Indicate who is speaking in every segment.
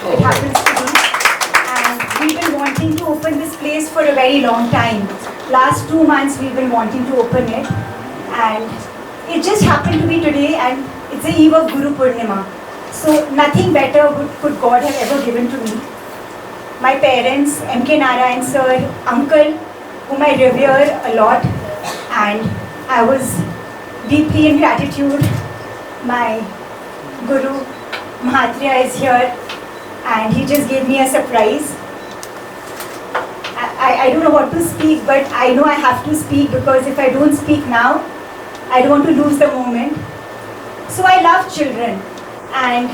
Speaker 1: it happens to be. And we've been wanting to open this place for a very long time. Last 2 months we've been wanting to open it. And it just happened to be today, and it's the eve of Guru Purnima. So nothing better could God have ever given to me. My parents, M K Narayanan sir, uncle, whom I revere a lot, and I was deeply in gratitude. My Guru Mahatriya is here, and he just gave me a surprise. I don't know what to speak, but I know I have to speak, because if I don't speak now, I don't want to lose the moment. So I love children, and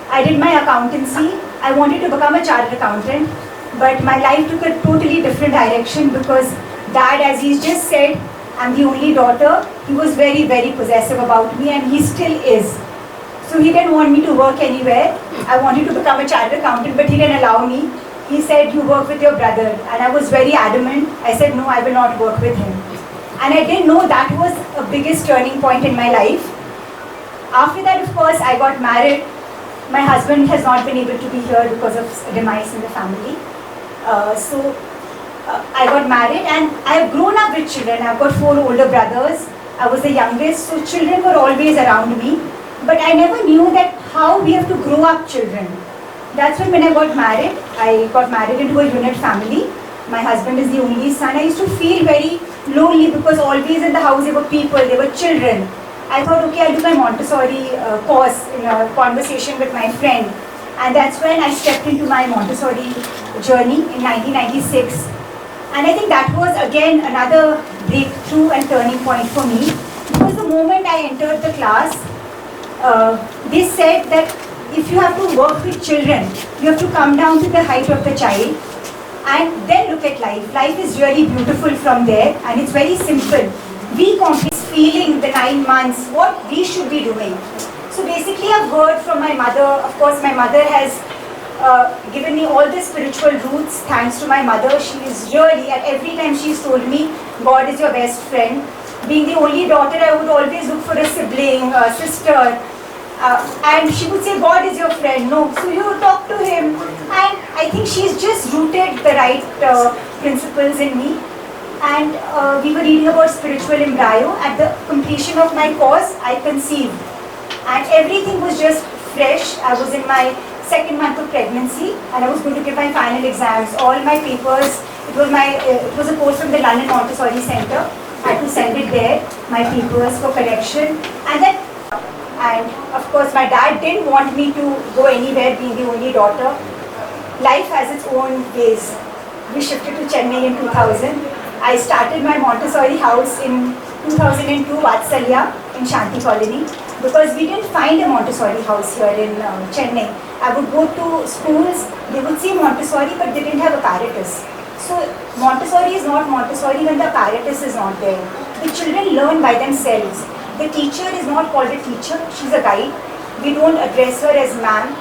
Speaker 1: I did my accountancy. I wanted to become a chartered accountant, but my life took a totally different direction, because Dad, as he's just said, I'm the only daughter. He was very, very possessive about me, and he still is. So he didn't want me to work anywhere. I wanted to become a chartered accountant, but he didn't allow me. He said, you work with your brother. And I was very adamant. I said, no, I will not work with him. And I didn't know that was a biggest turning point in my life. After that, of course, I got married. My husband has not been able to be here because of a demise in the family. I got married, and I've grown up with children. I've got 4 older brothers. I was the youngest, so children were always around me. But I never knew that how we have to grow up children. That's when I got married into a unit family. My husband is the only son. I used to feel very lonely, because always in the house there were people, there were children. I thought, okay, I'll do my Montessori course in a conversation with my friend. And that's when I stepped into my Montessori journey in 1996. And I think that was again another breakthrough and turning point for me. Because the moment I entered the class, they said that if you have to work with children, you have to come down to the height of the child and then look at life. Life is really beautiful from there, and it's very simple. We complete feeling the 9 months, what we should be doing. So basically I've heard from my mother. Of course, my mother has given me all the spiritual roots. Thanks to my mother, she is really, at every time she's told me, God is your best friend. Being the only daughter, I would always look for a sibling, a sister. And she would say, God is your friend. No, so you talk to him. And I think she's just rooted the right principles in me. And we were reading about spiritual embryo. At the completion of my course, I conceived. And everything was just fresh. I was in my 2nd month of pregnancy, and I was going to give my final exams. All my papers, it was a course from the London Montessori Center. I had to send it there, my papers for correction. And of course, my dad didn't want me to go anywhere, being the only daughter. Life has its own ways. We shifted to Chennai in 2000. I started my Montessori house in 2002, Vatsalya, in Shanti Colony, because we didn't find a Montessori house here in Chennai. I would go to schools, they would say Montessori, but they didn't have apparatus. So Montessori is not Montessori when the apparatus is not there. The children learn by themselves. The teacher is not called a teacher, she's a guide. We don't address her as ma'am.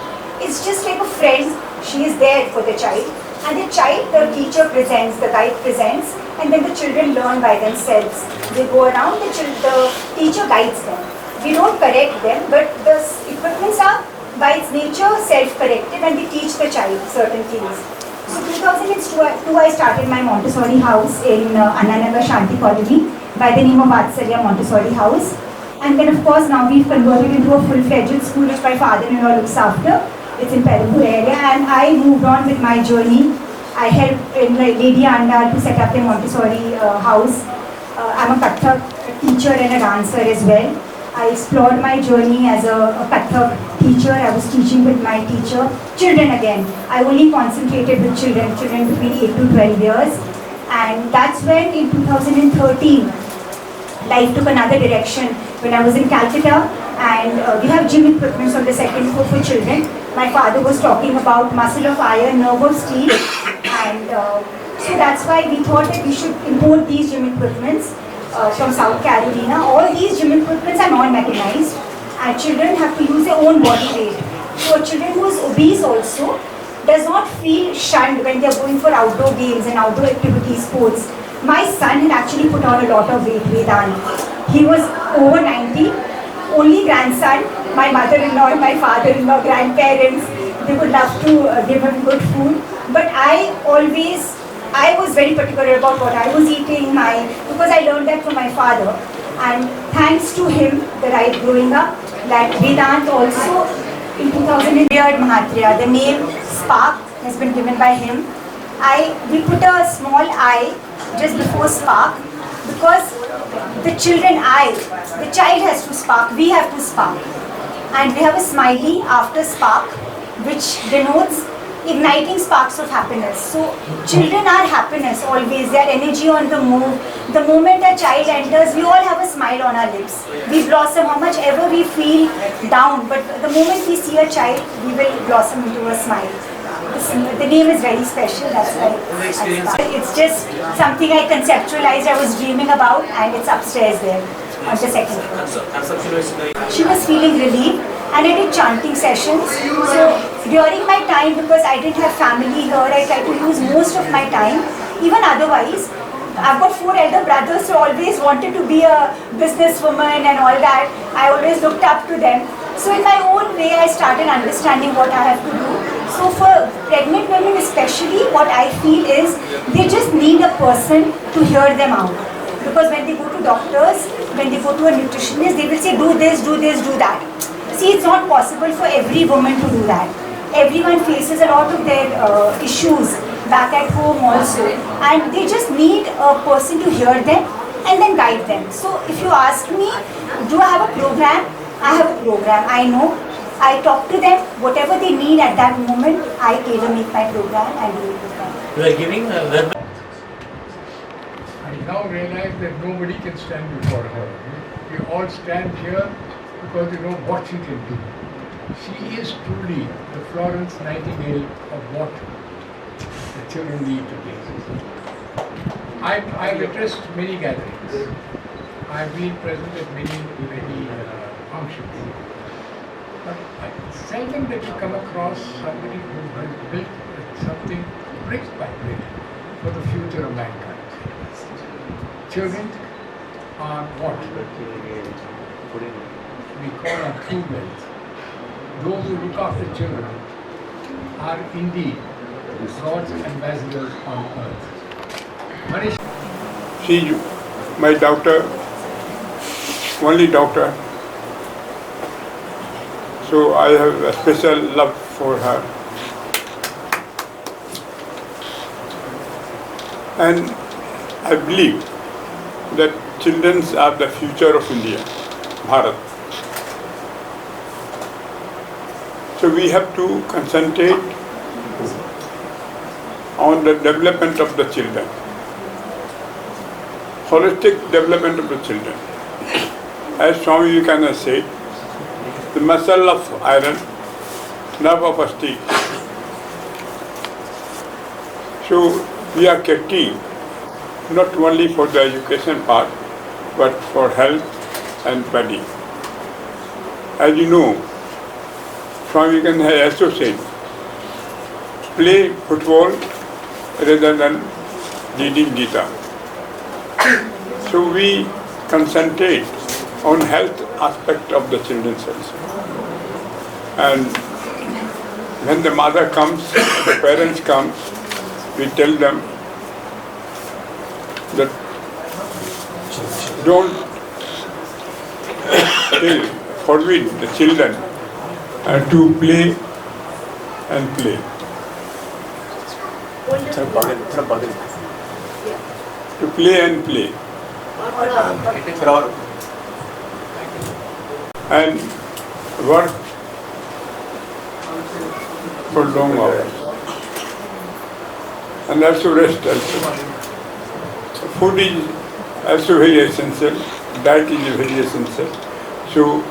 Speaker 1: It's just like a friend. She is there for the child. And the child, the teacher presents, the guide presents, and then the children learn by themselves. They go around, the teacher guides them. We don't correct them, but the equipments are by its nature self-corrective, and they teach the child certain things. So 2002 I started my Montessori house in Annanagar Shanti Colony by the name of Vatsalya Montessori House. And then of course now we've converted into a full-fledged school which my father-in-law looks after. It's in Perambur area, and I moved on with my journey. I helped in Lady Andal to set up the Montessori house. I'm a Kathak teacher and a dancer as well. I explored my journey as a Kathak teacher. I was teaching with my teacher. Children again. I only concentrated with children between 8 to 12 years. And that's when in 2013, life took another direction when I was in Calcutta. And we have gym equipments on the 2nd floor for children. My father was talking about muscle of iron, nerve of steel. And so that's why we thought that we should import these gym equipments from South Carolina. All these gym equipments are non-mechanized, and children have to use their own body weight. So a children who is obese also does not feel shunned when they are going for outdoor games and outdoor activities, sports. My son had actually put on a lot of weight, Vedant. He was over 90, only grandson, my mother-in-law, my father-in-law, grandparents, they would love to give him good food. But I was very particular about what I was eating, because I learned that from my father. And thanks to him that I growing up, that Vedant also in 2000 reared Mahatria. The name Spark has been given by him. We put a small I just before Spark because the child has to spark, we have to spark. And we have a smiley after Spark, which denotes igniting sparks of happiness. So children are happiness always, their energy on the move. The moment a child enters, we all have a smile on our lips. We blossom how much ever we feel down, but the moment we see a child, we will blossom into a smile. The name is very special, that's why it's just something I conceptualized, I was dreaming about, and it's upstairs there on the second floor. She was feeling relieved, and I did chanting sessions. So during my time, because I didn't have family here, I tried to use most of my time. Even otherwise, I've got 4 elder brothers, so always wanted to be a businesswoman and all that. I always looked up to them. So in my own way, I started understanding what I have to do. So for pregnant women especially, what I feel is they just need a person to hear them out. Because when they go to doctors, when they go to a nutritionist, they will say do this, do this, do that. See, it's not possible for every woman to do that. Everyone faces a lot of their issues back at home also, and they just need a person to hear them and then guide them. So if you ask me, do I have a program? I have a program. I know. I talk to them, whatever they need at that moment, I tailor-make my program and do it with them.
Speaker 2: You are giving
Speaker 3: I now realize that nobody can stand before her. We all stand here because we know what she can do. She is truly the Florence Nightingale of what the children need today. I've addressed many gatherings. I've been present at many functions. But it's seldom that you come across somebody who has built something brick by brick for the future of mankind. Children are what we call our true wealth. Those who look after children are indeed God's ambassadors on earth. Manish.
Speaker 4: She, my daughter, only daughter. So I have a special love for her. And I believe that children are the future of India, Bharat. So we have to concentrate on the development of the children, holistic development of the children. As Swami Vivekananda said, the muscle of iron, nerve of steel. So we are caring not only for the education part, but for health and body. As you know, Swami Vivekananda has also said, play football rather than reading Gita. So we concentrate on health aspect of the children's also. And when the mother comes, the parents comes, we tell them that don't forbid the children to play and play. To play and play. And work for long hours. And also rest also. Food is also very essential, diet is very essential. So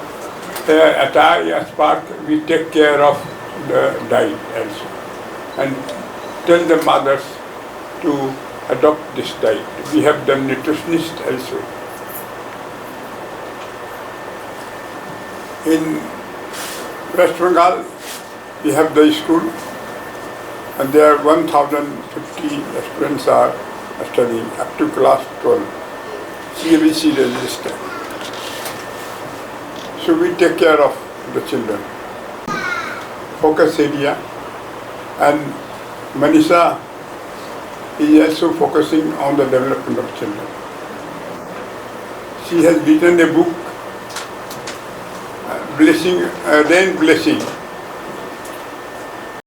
Speaker 4: at iSpark we take care of the diet also and tell the mothers to adopt this diet. We have the nutritionist also. In West Bengal, we have the school, and there are 1,050 students are studying up to class 12, CBC registered. So we take care of the children. focus area, and Manisha is also focusing on the development of children. She has written a book, Rain Blessing,